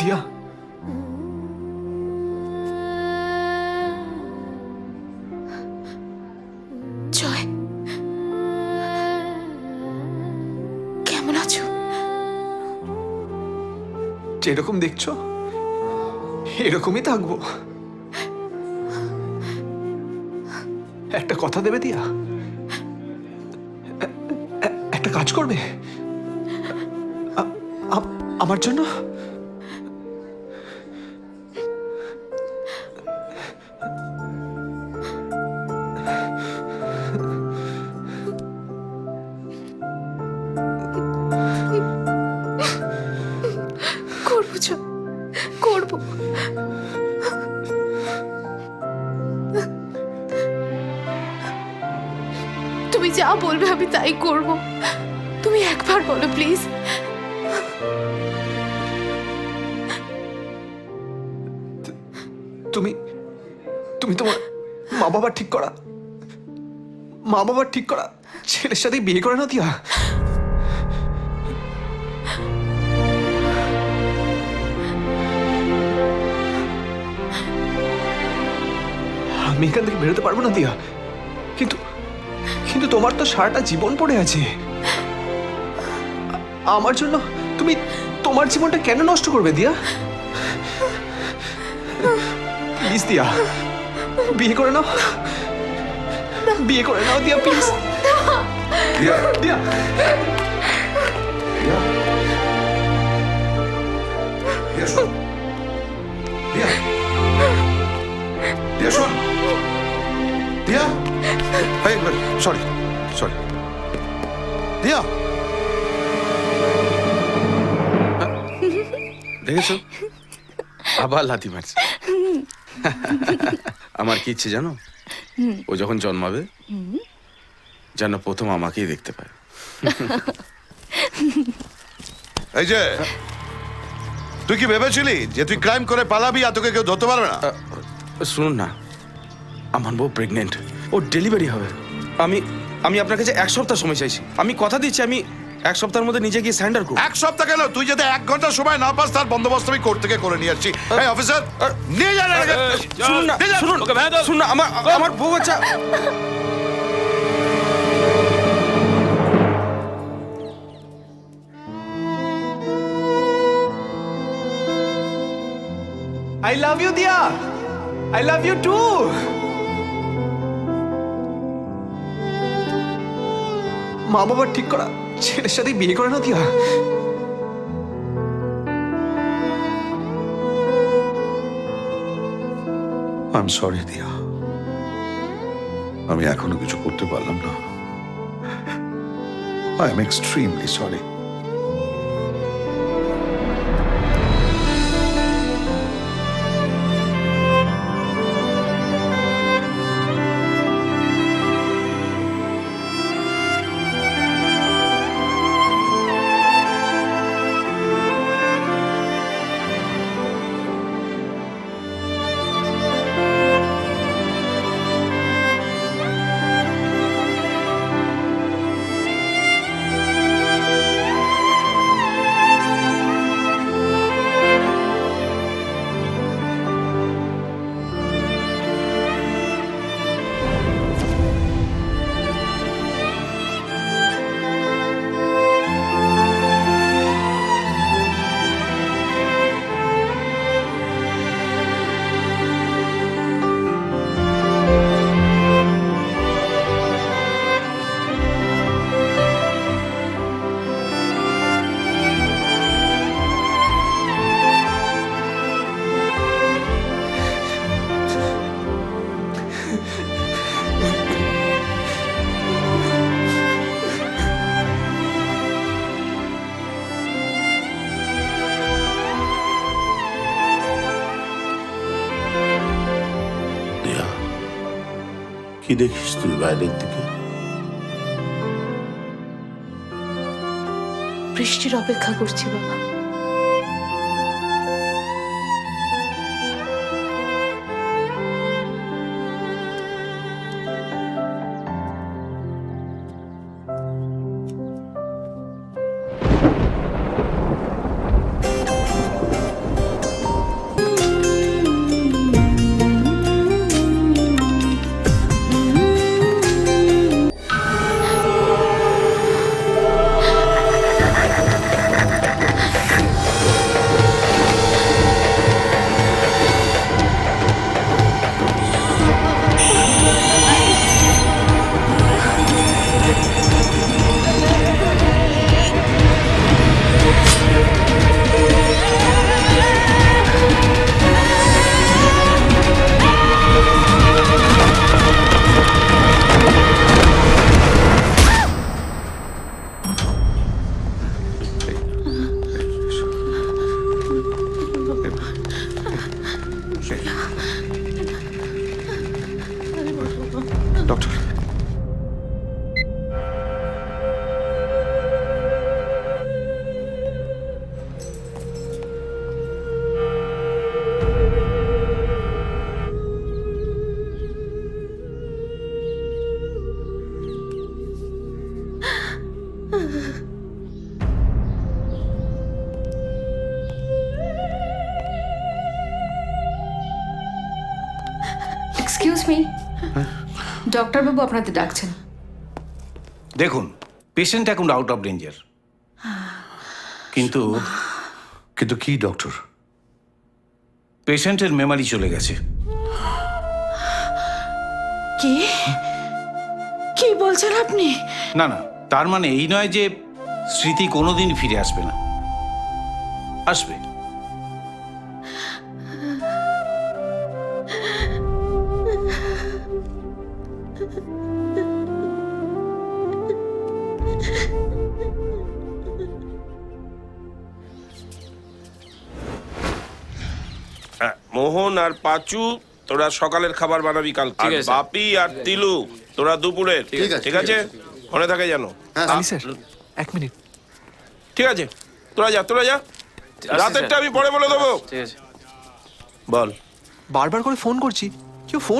দিয়া, জয়, কেমন আছো? যেরকম দেখছো এরকমই থাকবো। একটা কথা দেবে দিয়া? একটা কাজ করবে আমার জন্য? করবো জয়, করবো। তুমি যা বলবে আমি তাই করবো। তুমি একবার বলো প্লিজ। তুমি তুমি তোমার মা বাবার ঠিক করা ছেলের সাথে বিয়ে করে না দিয়া? আমি এখান থেকে বেরোতে পারবো না দিয়া, কিন্তু কিন্তু তোমার তো সারাটা জীবন পড়ে আছে। আমার জন্য তুমি তোমার জীবনটা কেন নষ্ট করবে দিয়া? প্লিজ দিয়া, বিয়ে করে নাও দিয়া, প্লিজ। দিয়া, দিয়া, দিয়া শোন, দিয়া, দিয়া শোন, দিয়া, সরি, দিয়া, দেখেছো আবার লাথি মারছে। আমার কি ইচ্ছে জানো, ও যখন জন্মাবে যেন প্রথম আমাকেই দেখতে পায়। এই যে তুই কি ভেবেছিলি যে তুই ক্রাইম করে পালাবি আর তোকে কেউ ধরতে পারবে না? শুনুন না, আমার বউ প্রেগনেন্ট, ও ডেলিভারি হবে। আমি আমি আপনার কাছে 1 সপ্তাহ সময় চাইছি। আমি কথা দিচ্ছি আমি 1 সপ্তাহের মধ্যে নিজে গিয়ে স্যান্ডার করব। 1 সপ্তাহ গেল, তুই যদি 1 ঘন্টা সময় না পাস তার বন্দোবস্ত আমি কোর্ট থেকে করে নিয়ে আসছি। এই অফিসার নিয়ে যান এটাকে। শুনুন না, নিয়ে যান। শুনুন না, আমার বউ বাচ্চা। I love you দিয়া, I love you too. মা বাবার ঠিক করা ছেলের সাথে বিয়ে করে না দিয়া? আই এম সরি দিয়া, আমি এখনো কিছু করতে পারলাম না। I am extremely sorry. কি দেখিস তুই বাইরের দিকে? বৃষ্টির অপেক্ষা করছি বাবা। এক্সকিউজ মি ডক্টরবাবু আপনাদের ডাকছেন। দেখুন, পেশেন্ট এখন আউট অফ ডেঞ্জার, কিন্তু কিন্তু কি ডক্টর? পেশেন্টের মেমারি চলে গেছে। কি কি বলছেন আপনি? না না, তার মানে এই নয় যে স্মৃতি কোনোদিন ফিরে আসবে না, আসবে। মোহন আর পাঁচু তোরা সকালের খাবার বানাবি কাল, আর বাপি আর তিলু তোরা দুপুরের। ঠিক আছে, মনে থাকে জানো। আমি স্যার 1 মিনিট। ঠিক আছে, তোরা যা রাতেরটা আমি পরে বলে দেবো। ঠিক আছে। বল। বারবার করে ফোন করছি, কেউ ফোন